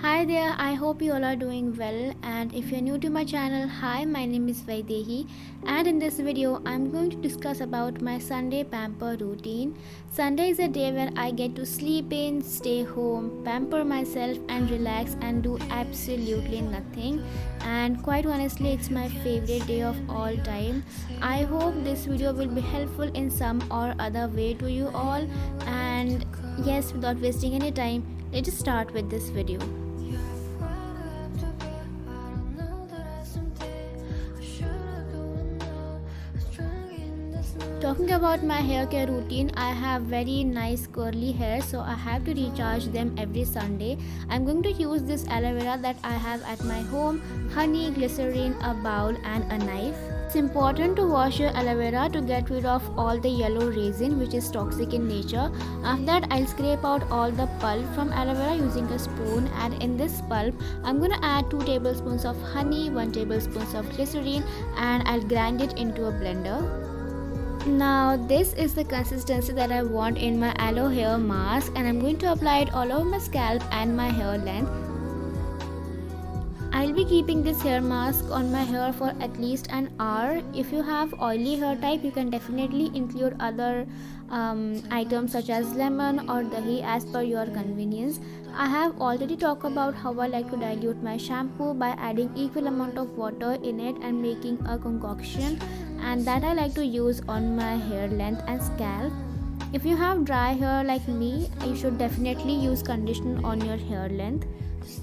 Hi there, I hope you all are doing well, and if you're new to my channel, hi, my name is Vaidehi, and in this video I'm going to discuss about my Sunday pamper routine. Sunday is a day where I get to sleep in, stay home, pamper myself and relax and do absolutely nothing, and quite honestly it's my favorite day of all time. I hope this video will be helpful in some or other way to you all, and yes, without wasting any time, let's just start with this video. Talking about my hair care routine, I have very nice curly hair, so I have to recharge them every Sunday. I'm going to use this aloe vera that I have at my home, honey, glycerin, a bowl and a knife. It's important to wash your aloe vera to get rid of all the yellow resin which is toxic in nature. After that, I'll scrape out all the pulp from aloe vera using a spoon, and in this pulp I'm going to add 2 tablespoons of honey, 1 tablespoon of glycerin, and I'll grind it into a blender. Now this is the consistency that I want in my aloe hair mask, and I'm going to apply it all over my scalp and my hair length. I'll be keeping this hair mask on my hair for at least an hour. If you have oily hair type, you can definitely include other items such as lemon or dahi as per your convenience. I have already talked about how I like to dilute my shampoo by adding equal amount of water in it and making a concoction, and that I like to use on my hair length and scalp. If you have dry hair like me, you should definitely use conditioner on your hair length.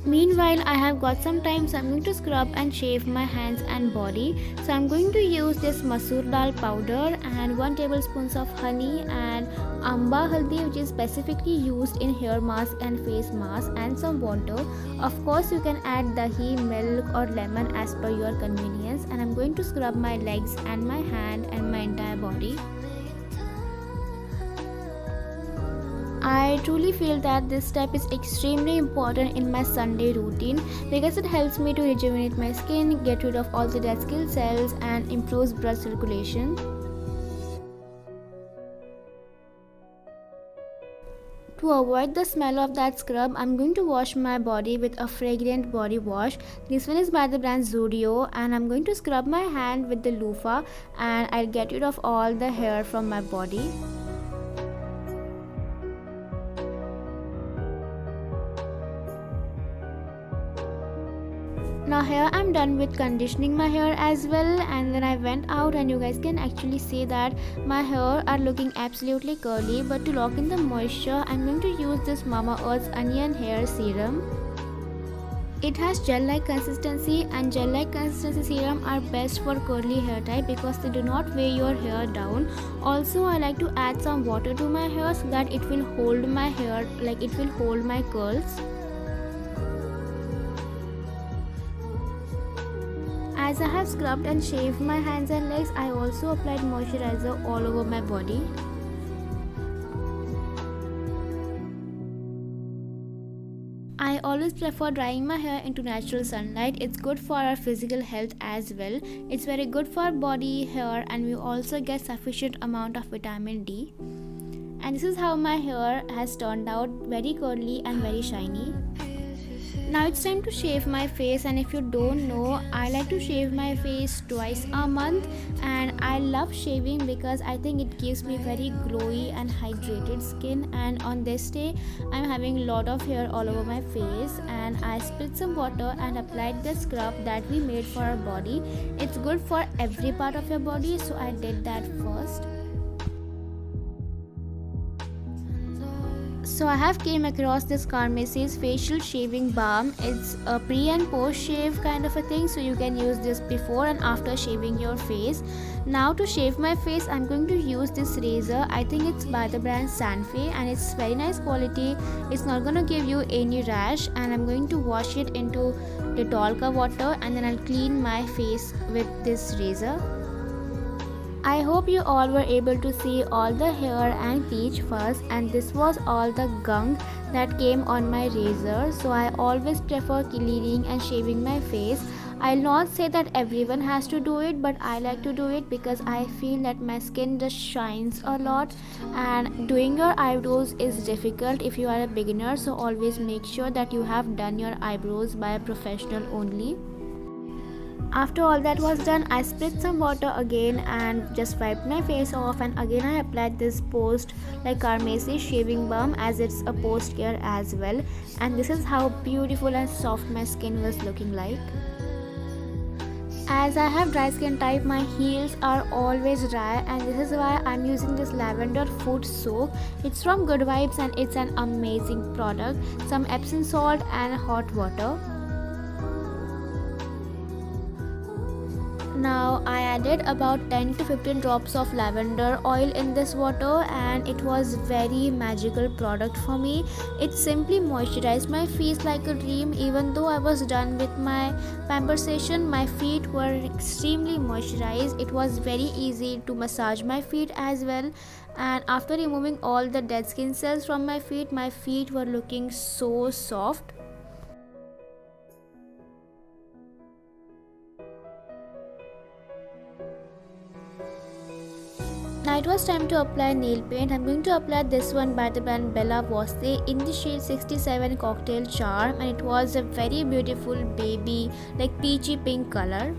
Meanwhile, I have got some time, so I'm going to scrub and shave my hands and body. So I'm going to use this masoor dal powder and 1 tablespoon of honey and amba haldi, which is specifically used in hair mask and face mask, and some water. Of course, you can add dahi, milk or lemon as per your convenience. And I'm going to scrub my legs and my hand and my entire body. I truly feel that this step is extremely important in my Sunday routine because it helps me to rejuvenate my skin, get rid of all the dead skin cells, and improves blood circulation. To avoid the smell of that scrub, I'm going to wash my body with a fragrant body wash. This one is by the brand Zudio, and I'm going to scrub my hand with the loofah, and I'll get rid of all the hair from my body. Now here I'm done with conditioning my hair as well, and then I went out and you guys can actually see that my hair are looking absolutely curly. But to lock in the moisture, I'm going to use this Mama Earth's onion hair serum. It has gel-like consistency, and gel-like consistency serum are best for curly hair type because they do not weigh your hair down. Also, I like to add some water to my hair so that it will hold my hair, like it will hold my curls. As I have scrubbed and shaved my hands and legs, I also applied moisturizer all over my body. I always prefer drying my hair into natural sunlight. It's good for our physical health as well. It's very good for body, hair, and we also get sufficient amount of vitamin D. And this is how my hair has turned out, very curly and very shiny. Now it's time to shave my face, and if you don't know, I like to shave my face twice a month, and I love shaving because I think it gives me very glowy and hydrated skin. And on this day I'm having a lot of hair all over my face, and I spilled some water and applied the scrub that we made for our body. It's good for every part of your body, so I did that first. So I have came across this Carmes's facial shaving balm. It's a pre and post shave kind of a thing, so you can use this before and after shaving your face. Now to shave my face, I'm going to use this razor. I think it's by the brand Sanfe, and it's very nice quality. It's not gonna give you any rash, and I'm going to wash it into Dettol ka water, and then I'll clean my face with this razor. I hope you all were able to see all the hair and peach fuzz, and this was all the gunk that came on my razor. So I always prefer cleaning and shaving my face. I'll not say that everyone has to do it, but I like to do it because I feel that my skin just shines a lot, and doing your eyebrows is difficult if you are a beginner, so always make sure that you have done your eyebrows by a professional only. After all that was done, I spritz some water again and just wiped my face off, and again I applied this post like Carmesi shaving balm, as it's a post care as well, and this is how beautiful and soft my skin was looking like. As I have dry skin type, my heels are always dry, and this is why I'm using this lavender foot soak. It's from Good Vibes and it's an amazing product. Some Epsom salt and hot water. Now I added about 10 to 15 drops of lavender oil in this water, and it was very magical product for me. It simply moisturized my feet like a dream. Even though I was done with my pamper session, my feet were extremely moisturized. It was very easy to massage my feet as well, and after removing all the dead skin cells from my feet were looking so soft. Now it was time to apply nail paint. I'm going to apply this one by the brand Bella Vosse in the shade 67 Cocktail Charm, and it was a very beautiful baby like peachy pink color.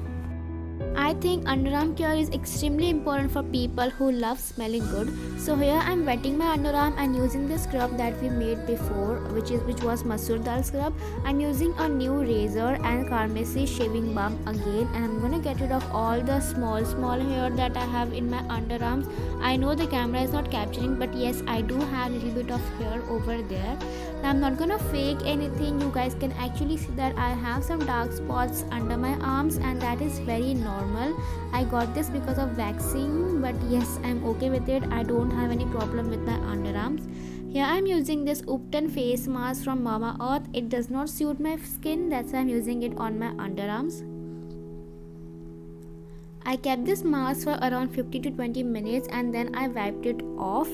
I think underarm care is extremely important for people who love smelling good. So here I'm wetting my underarm and using the scrub that we made before, which was masoor dal scrub. I'm using a new razor and Carmesi shaving balm again, and I'm gonna get rid of all the small hair that I have in my underarms. I know the camera is not capturing, but yes, I do have a little bit of hair over there. Now I'm not gonna fake anything. You guys can actually see that I have some dark spots under my arms, and that is very normal. I got this because of waxing, but yes, I'm okay with it. I don't have any problem with my underarms. Here I'm using this Upton face mask from Mama Earth. It does not suit my skin, that's why I'm using it on my underarms. I kept this mask for around 15 to 20 minutes and then I wiped it off.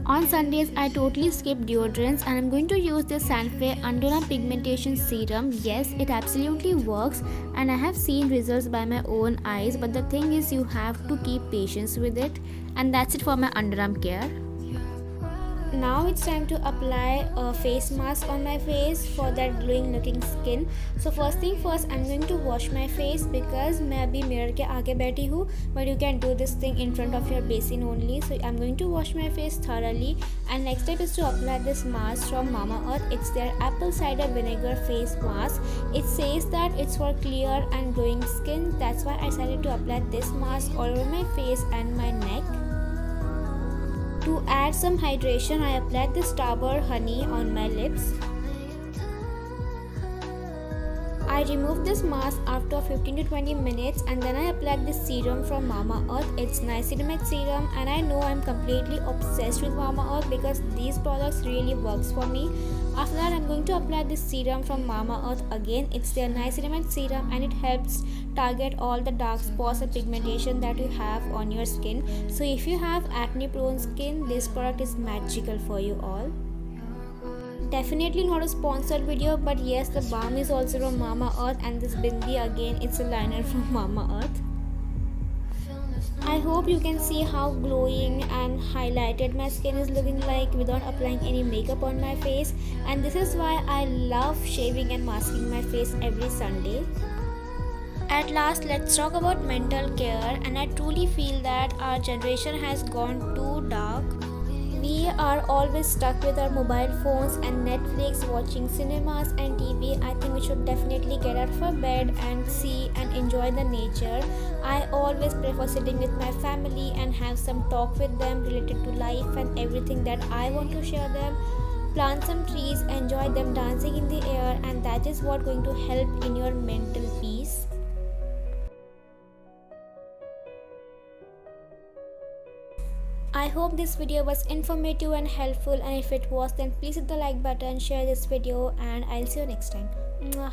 On Sundays, I totally skip deodorants, and I'm going to use this Sanfe Underarm Pigmentation Serum. Yes, it absolutely works, and I have seen results by my own eyes, but the thing is you have to keep patience with it. And that's it for my underarm care. Now it's time to apply a face mask on my face for that glowing looking skin. So first thing first, I'm going to wash my face because मैं अभी mirror के आगे बैठी हूँ, but you can do this thing in front of your basin only. So I'm going to wash my face thoroughly, and next step is to apply this mask from Mama Earth. It's their apple cider vinegar face mask. It says that it's for clear and glowing skin. That's why I decided to apply this mask all over my face and my neck. To add some hydration, I applied this Starburst honey on my lips. I removed this mask after 15 to 20 minutes, and then I applied this serum from Mama Earth. It's niacinamide serum, and I know I'm completely obsessed with Mama Earth because these products really works for me. After that, I'm going to apply this serum from Mama Earth again. It's their niacinamide serum, and it helps target all the dark spots and pigmentation that you have on your skin. So if you have acne prone skin, this product is magical for you all. Definitely not a sponsored video, but yes, the balm is also from Mama Earth, and this bindi again, it's a liner from Mama Earth. I hope you can see how glowing and highlighted my skin is looking like without applying any makeup on my face, and this is why I love shaving and masking my face every Sunday. At last, let's talk about mental care, and I truly feel that our generation has gone too dark. We are always stuck with our mobile phones and Netflix, watching cinemas and TV. I think we should definitely get out of our bed and see and enjoy the nature. I always prefer sitting with my family and have some talk with them related to life and everything that I want to share them. Plant some trees, enjoy them dancing in the air, and that is what going to help in your mental peace. I hope this video was informative and helpful, and if it was, then please hit the like button, share this video, and I'll see you next time. Mwah.